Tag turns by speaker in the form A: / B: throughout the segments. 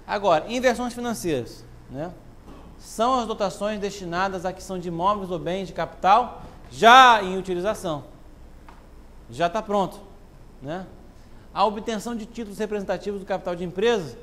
A: Agora, inversões financeiras, né? São as dotações destinadas à aquisição de imóveis ou bens de capital já em utilização. Já está pronto, né? A obtenção de títulos representativos do capital de empresas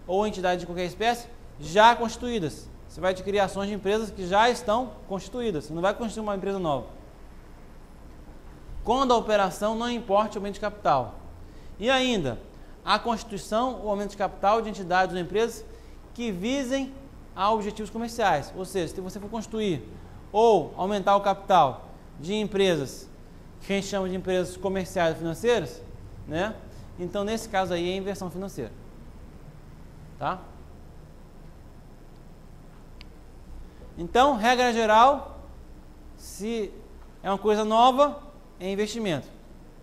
A: ou entidades de qualquer espécie já constituídas. Você vai adquirir ações de empresas que já estão constituídas. Você não vai constituir uma empresa nova. Quando a operação não importe aumento de capital. E ainda, a constituição ou aumento de capital de entidades ou empresas que visem a objetivos comerciais. Ou seja, se você for constituir ou aumentar o capital de empresas que a gente chama de empresas comerciais ou financeiras, né? Então, nesse caso aí, é inversão financeira. Tá? Então, regra geral, se é uma coisa nova, é investimento.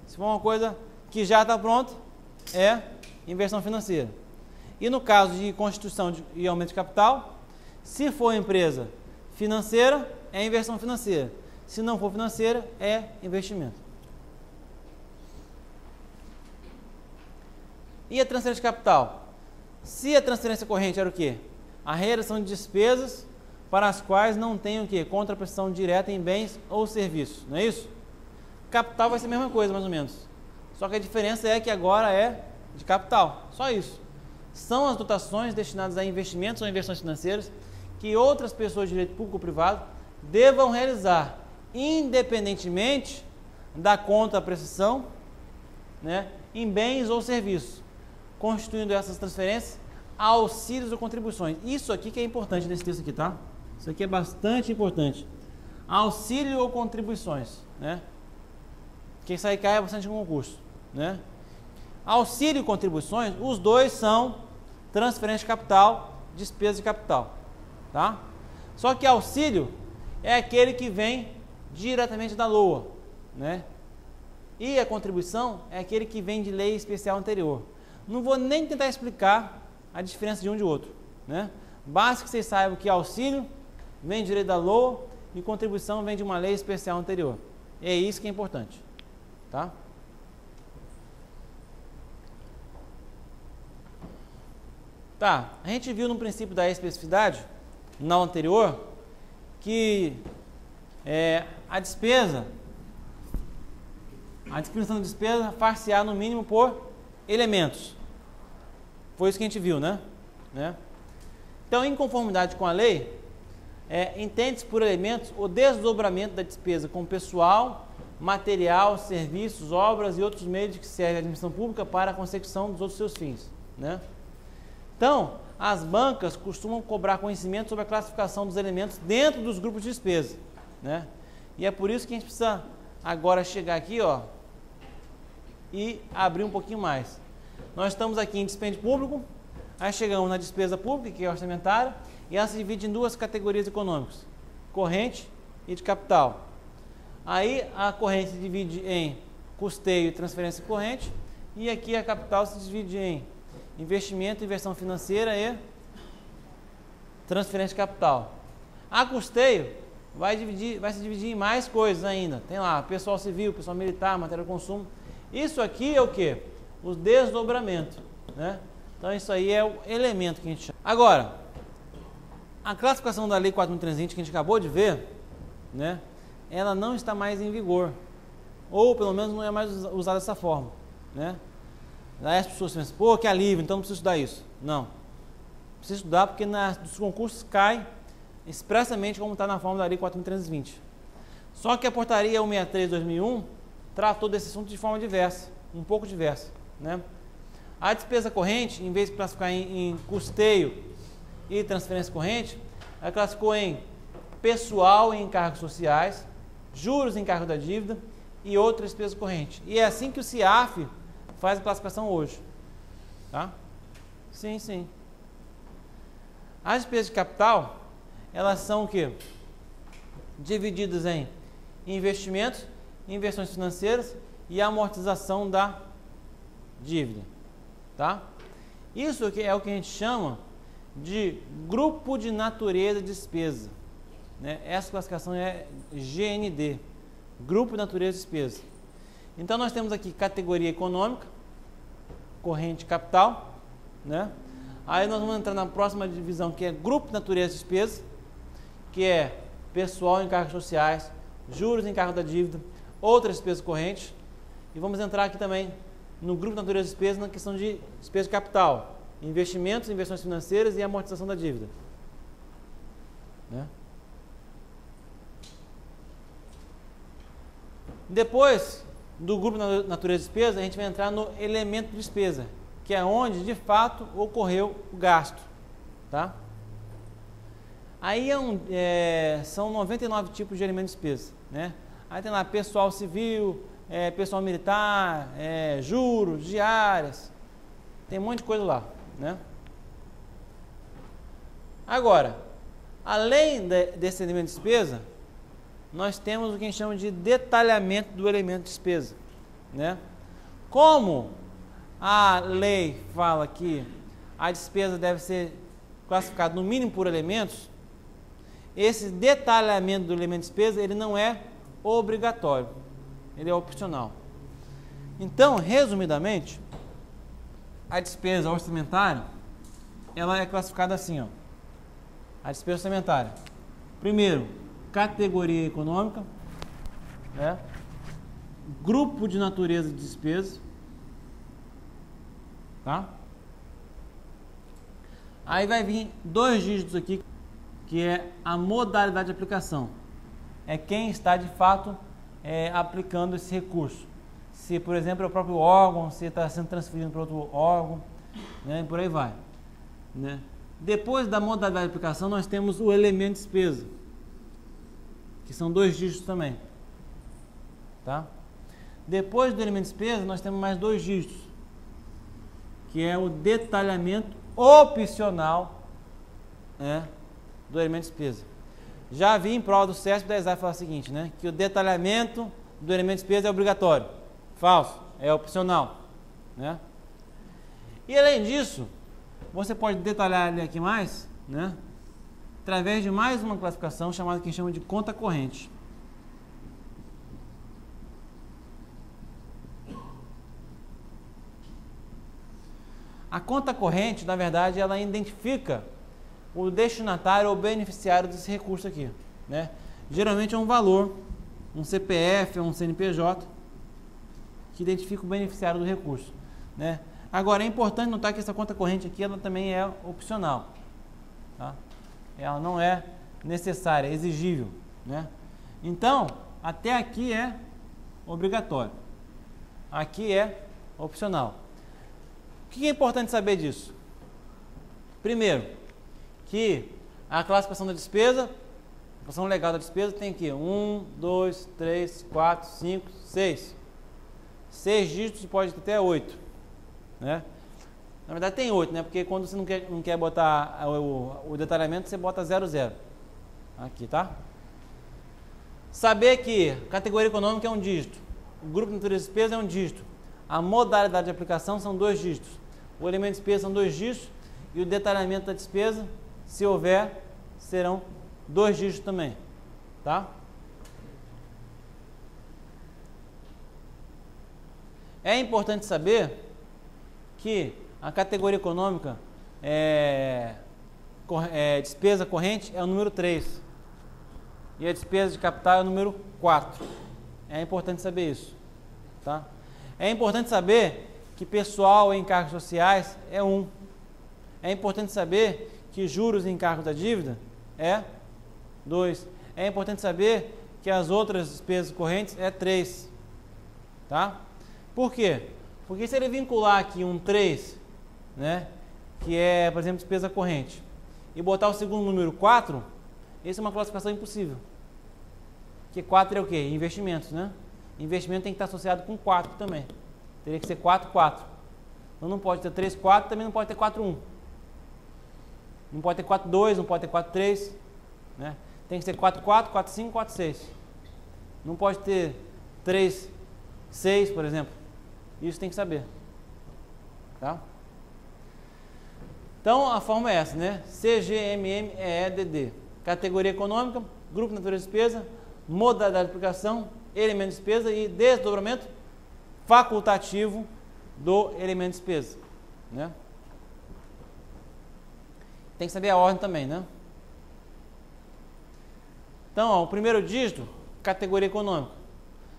A: Se for uma coisa que já está pronta, é inversão financeira. E no caso de constituição e aumento de capital, se for empresa financeira, é inversão financeira. Se não for financeira, é investimento. E a transferência de capital? Se a transferência corrente era o quê? A realização de despesas para as quais não tem o quê? Contraprestação direta em bens ou serviços, não é isso? Capital vai ser a mesma coisa, mais ou menos. Só que a diferença é que agora é de capital, só isso. São as dotações destinadas a investimentos ou inversões financeiras que outras pessoas de direito público ou privado devam realizar, independentemente da contraprestação, né, em bens ou serviços, constituindo essas transferências auxílios ou contribuições. Isso aqui que é importante nesse texto aqui, tá? Isso aqui é bastante importante. Auxílio ou contribuições, né? Porque isso aí cai bastante em concurso, né? Auxílio e contribuições, os dois são transferência de capital, despesa de capital, tá? Só que auxílio é aquele que vem diretamente da LOA, né? E a contribuição é aquele que vem de lei especial anterior. Não vou nem tentar explicar a diferença de um de outro, né? Basta que vocês saibam que auxílio vem de lei da LOA e contribuição vem de uma lei especial anterior. É isso que é importante, tá? Tá, a gente viu no princípio da especificidade, na aula anterior, que a despesa, a descrição de despesa far-se-á no mínimo por elementos. Foi isso que a gente viu, né? Então, em conformidade com a lei, entende-se por elementos o desdobramento da despesa com pessoal, material, serviços, obras e outros meios de que serve a administração pública para a consecução dos outros seus fins, né? Então, as bancas costumam cobrar conhecimento sobre a classificação dos elementos dentro dos grupos de despesa, né? E é por isso que a gente precisa agora chegar aqui, ó, e abrir um pouquinho mais. Nós estamos aqui em dispêndio público, aí chegamos na despesa pública, que é orçamentária, e ela se divide em duas categorias econômicas, corrente e de capital. Aí a corrente se divide em custeio e transferência corrente, e aqui a capital se divide em investimento, inversão financeira e transferência de capital. A custeio vai se dividir em mais coisas ainda. Tem lá pessoal civil, pessoal militar, matéria de consumo. Isso aqui é o que? O desdobramento, né? Então isso aí é o elemento que a gente chama. Agora, a classificação da Lei 4.320 que a gente acabou de ver, né? Ela não está mais em vigor. Ou pelo menos não é mais usada dessa forma, né? Aí as pessoas pensam, pô, que alívio, então não precisa estudar isso. Não. Precisa estudar porque dos concursos cai expressamente como está na forma da Lei 4.320. Só que a portaria 163 de 2001 tratou desse assunto de forma diversa, um pouco diversa, né? A despesa corrente, em vez de classificar em custeio e transferência corrente, ela classificou em pessoal e encargos sociais, juros em encargo da dívida e outras despesas correntes. E é assim que o CIAF faz a classificação hoje, tá? Sim, sim. As despesas de capital, elas são o quê? Divididas em investimentos, inversões financeiras e amortização da dívida, tá? Isso aqui é o que a gente chama de grupo de natureza de despesa, né? Essa classificação é GND, grupo de natureza de despesa. Então, nós temos aqui categoria econômica, corrente capital, né? Aí nós vamos entrar na próxima divisão, que é grupo de natureza de despesa, que é pessoal, encargos sociais, juros, encargo da dívida, outras despesas correntes. E vamos entrar aqui também no grupo de natureza de despesa na questão de despesa de capital, investimentos, inversões financeiras e amortização da dívida. Né? Depois do grupo de natureza de despesa, a gente vai entrar no elemento de despesa, que é onde de fato ocorreu o gasto. Tá? Aí são 99 tipos de elemento de despesa. Né? Aí tem lá pessoal civil, pessoal militar, juros, diárias, tem um monte de coisa lá. Né? Agora, além desse elemento de despesa, nós temos o que a gente chama de detalhamento do elemento de despesa. Né? Como a lei fala que a despesa deve ser classificada no mínimo por elementos, esse detalhamento do elemento de despesa ele não é obrigatório, ele é opcional. Então, resumidamente, a despesa orçamentária ela é classificada assim, ó. A despesa orçamentária, primeiro, categoria econômica, né? Grupo de natureza de despesa, tá? Aí vai vir 2 dígitos aqui, que é a modalidade de aplicação. É quem está de fato aplicando esse recurso. Se, por exemplo, é o próprio órgão, se está sendo transferido para outro órgão, né? E por aí vai. Né? Depois da modalidade de aplicação, nós temos o elemento de despesa, que são 2 dígitos também. Tá? Depois do elemento de despesa, nós temos mais 2 dígitos, que é o detalhamento opcional, né, do elemento de despesa. Já vi em prova do CESP da ESAF falar o seguinte, né, que o detalhamento do elemento de despesa é obrigatório. Falso, é opcional. Né? E além disso, você pode detalhar ele aqui mais, né, através de mais uma classificação chamada que chama de conta corrente. A conta corrente, na verdade, ela identifica o destinatário ou beneficiário desse recurso aqui. Né? Geralmente é um valor, um CPF ou um CNPJ, que identifica o beneficiário do recurso. Né? Agora, é importante notar que essa conta corrente aqui ela também é opcional. Tá? Ela não é necessária, é exigível. Né? Então, até aqui é obrigatório. Aqui é opcional. O que é importante saber disso? Primeiro, que a classificação da despesa, a classificação legal da despesa tem aqui 1, 2, 3, 4, 5, 6. 6 dígitos e pode ter até 8. Né? Na verdade tem 8, né? Porque quando você não quer botar o detalhamento, você bota 00. Aqui, tá? Saber que a categoria econômica é um dígito, o grupo de natureza de despesa é um dígito, a modalidade de aplicação são 2 dígitos, o elemento de despesa são 2 dígitos e o detalhamento da despesa, se houver, serão 2 dígitos também, tá? É importante saber que a categoria econômica despesa corrente é o número 3 e a despesa de capital é o número 4. É importante saber isso, tá? É importante saber que pessoal e encargos sociais é 1. É importante saber que juros e encargos da dívida é 2. É importante saber que as outras despesas correntes é 3. Tá? Por quê? Porque se ele vincular aqui um 3, né, que é, por exemplo, despesa corrente, e botar o segundo número 4, essa é uma classificação impossível. Porque 4 é o quê? Investimentos, né? Investimento tem que estar associado com 4 também. Teria que ser 4, 4. Então não pode ter 3, 4, também não pode ter 4, 1. Não pode ter 4, 2, não pode ter 4, 3. Né? Tem que ser 4, 4, 4, 5, 4, 6. Não pode ter 3, 6, por exemplo. Isso tem que saber. Tá? Então a forma é essa, né? CGMMEEDD. Categoria econômica, grupo de natureza de despesa, modalidade de aplicação, elemento de despesa e desdobramento facultativo do elemento de despesa. Né? Tem que saber a ordem também, né? Então, ó, o primeiro dígito, categoria econômica.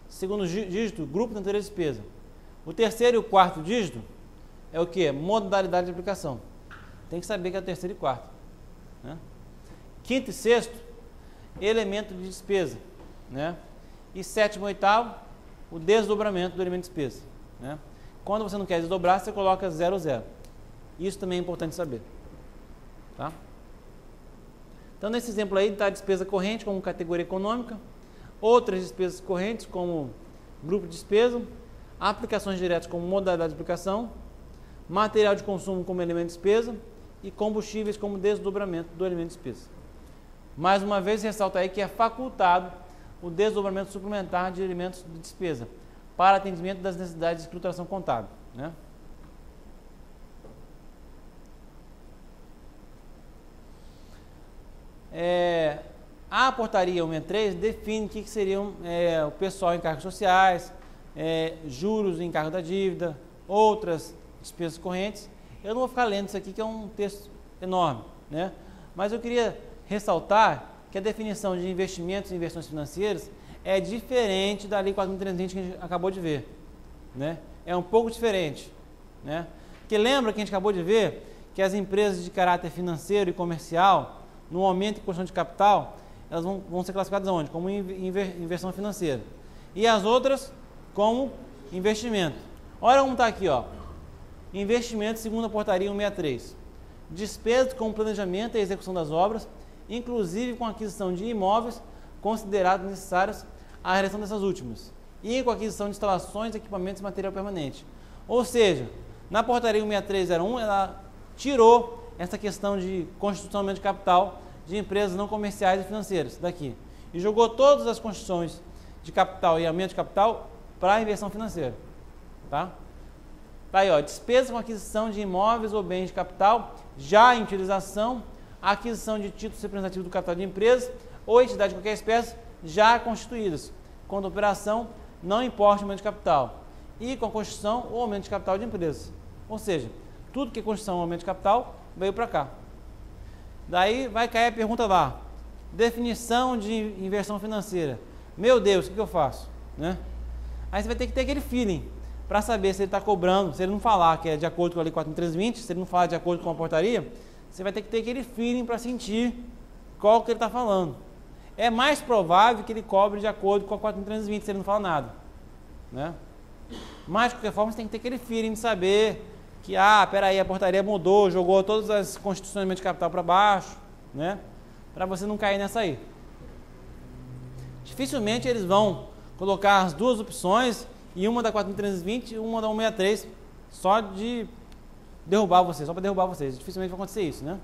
A: Segundo dígito, grupo de natureza de despesa. O terceiro e o quarto dígito é o que? Modalidade de aplicação. Tem que saber que é o terceiro e quarto, né? Quinto e sexto, elemento de despesa, né? E sétimo e oitavo, o desdobramento do elemento de despesa, né? Quando você não quer desdobrar, você coloca 0, 0. Isso também é importante saber, tá? Então, nesse exemplo aí, está a despesa corrente como categoria econômica, outras despesas correntes como grupo de despesa, aplicações diretas como modalidade de aplicação, material de consumo como elemento de despesa e combustíveis como desdobramento do elemento de despesa. Mais uma vez, ressalta aí que é facultado o desdobramento suplementar de elementos de despesa para atendimento das necessidades de escrituração contábil, né? A portaria 163 define o que seriam o pessoal em encargos sociais, juros em encargo da dívida, outras despesas correntes. Eu não vou ficar lendo isso aqui, que é um texto enorme, né? Mas eu queria ressaltar que a definição de investimentos e inversões financeiras é diferente da Lei 4.320 que a gente acabou de ver, né? É um pouco diferente, né? Porque lembra que a gente acabou de ver que as empresas de caráter financeiro e comercial, no aumento em construção de capital, elas vão ser classificadas onde? Como inversão financeira. E as outras como investimento. Olha como está aqui, ó. Investimento segundo a portaria 163. Despesas com planejamento e execução das obras, inclusive com aquisição de imóveis considerados necessários à realização dessas últimas, e com aquisição de instalações, equipamentos e material permanente. Ou seja, na portaria 16301, ela tirou essa questão de constitucionamento de capital de empresas não comerciais e financeiras daqui, e jogou todas as constituições de capital e aumento de capital para a inversão financeira, tá? Tá aí, ó, despesas com aquisição de imóveis ou bens de capital já em utilização, aquisição de títulos representativos do capital de empresas ou entidade de qualquer espécie já constituídas, quando a operação não importa o aumento de capital, e com a constituição ou aumento de capital de empresas. Ou seja, tudo que é constituição ou aumento de capital veio para cá. Daí vai cair a pergunta lá, definição de inversão financeira. Meu Deus, o que eu faço, né? Aí você vai ter que ter aquele feeling para saber se ele está cobrando, se ele não falar que é de acordo com a Lei 4.320, se ele não falar de acordo com a portaria, você vai ter que ter aquele feeling para sentir qual que ele está falando. É mais provável que ele cobre de acordo com a 4.320, se ele não fala nada, né? Mas, de qualquer forma, você tem que ter aquele feeling de saber que, peraí, a portaria mudou, jogou todas as constituições de capital para baixo, né? Para você não cair nessa aí. Dificilmente eles vão colocar as duas opções, e uma da 4.320 e uma da 163, só de derrubar vocês, só para derrubar vocês. Dificilmente vai acontecer isso, né?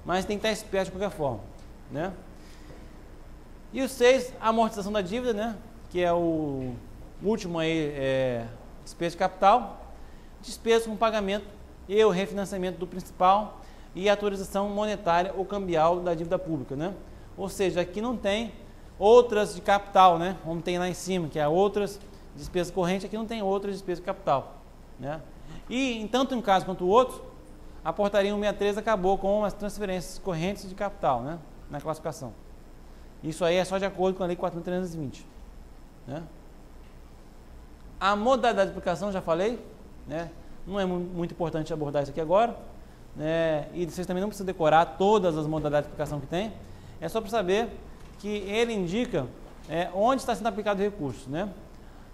A: Mas tem que estar esperto de qualquer forma, né? E o 6, amortização da dívida, né? Que é o último aí, despesa de capital, despesa com pagamento e o refinanciamento do principal e a atualização monetária ou cambial da dívida pública, né? Ou seja, aqui não tem outras de capital, né? Como tem lá em cima, que é outras despesas correntes, aqui não tem outras despesas de capital, né? E, em tanto um caso quanto o outro, a portaria 163 acabou com as transferências correntes de capital, né? Na classificação. Isso aí é só de acordo com a Lei 4.320, né? A modalidade de aplicação, já falei, né? Não é muito importante abordar isso aqui agora, né? E vocês também não precisam decorar todas as modalidades de aplicação que tem, é só para saber que ele indica onde está sendo aplicado o recurso, né?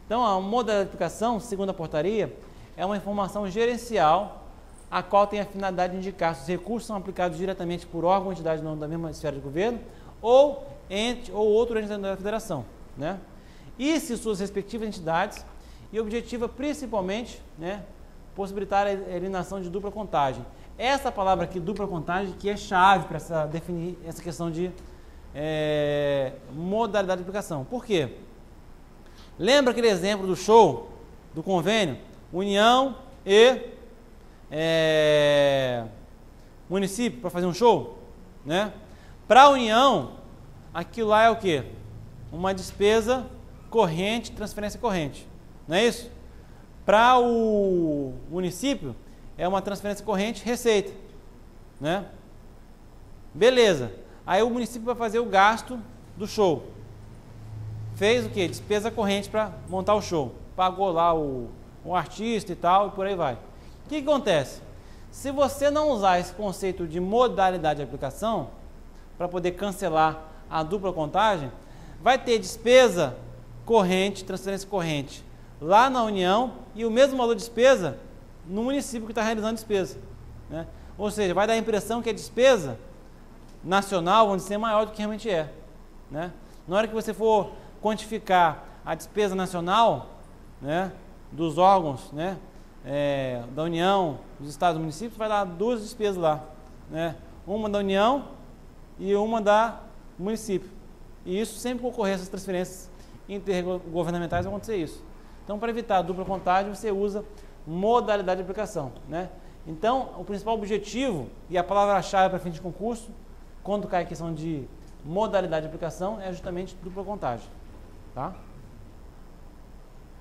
A: Então, a modalidade de aplicação, segundo a portaria, é uma informação gerencial, a qual tem a finalidade de indicar se os recursos são aplicados diretamente por órgão ou entidade da mesma esfera de governo, ou ente ou outro ente da federação, né? E se suas respectivas entidades, e objetiva principalmente, né, possibilitar a eliminação de dupla contagem. Essa palavra aqui, dupla contagem, que é chave para definir essa questão de modalidade de aplicação. Por quê? Lembra aquele exemplo do show, do convênio? União e município para fazer um show, né? Para a União, aquilo lá é o quê? Uma despesa corrente, transferência corrente, não é isso? Para o município, é uma transferência corrente, receita, né? Beleza. Aí o município vai fazer o gasto do show. Fez o quê? Despesa corrente para montar o show. Pagou lá o artista e tal, e por aí vai. O que acontece? Se você não usar esse conceito de modalidade de aplicação, para poder cancelar a dupla contagem, vai ter despesa corrente, transferência corrente, lá na União e o mesmo valor de despesa no município que está realizando a despesa, né? Ou seja, vai dar a impressão que a despesa nacional vão ser maior do que realmente é, né? Na hora que você for quantificar a despesa nacional, né, dos órgãos, né, da União, dos estados e municípios, vai dar duas despesas lá, né? Uma da União e uma da município. E isso sempre que ocorrer essas transferências intergovernamentais vai acontecer isso. Então, para evitar a dupla contagem, você usa modalidade de aplicação, né? Então, o principal objetivo e a palavra-chave para fim de concurso, quando cai a questão de modalidade de aplicação, é justamente dupla contagem, tá?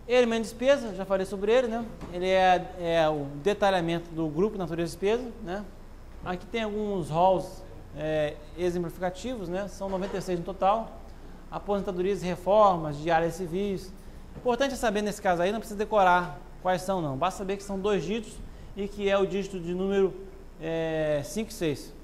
A: Elemento de despesa, já falei sobre ele, né? Ele é o detalhamento do grupo de natureza de despesa, né? Aqui tem alguns roles exemplificativos, né? São 96 no total. Aposentadorias e reformas, diárias civis. Importante é saber nesse caso aí, não precisa decorar quais são não. Basta saber que são 2 dígitos e que é o dígito de número 5 e 6.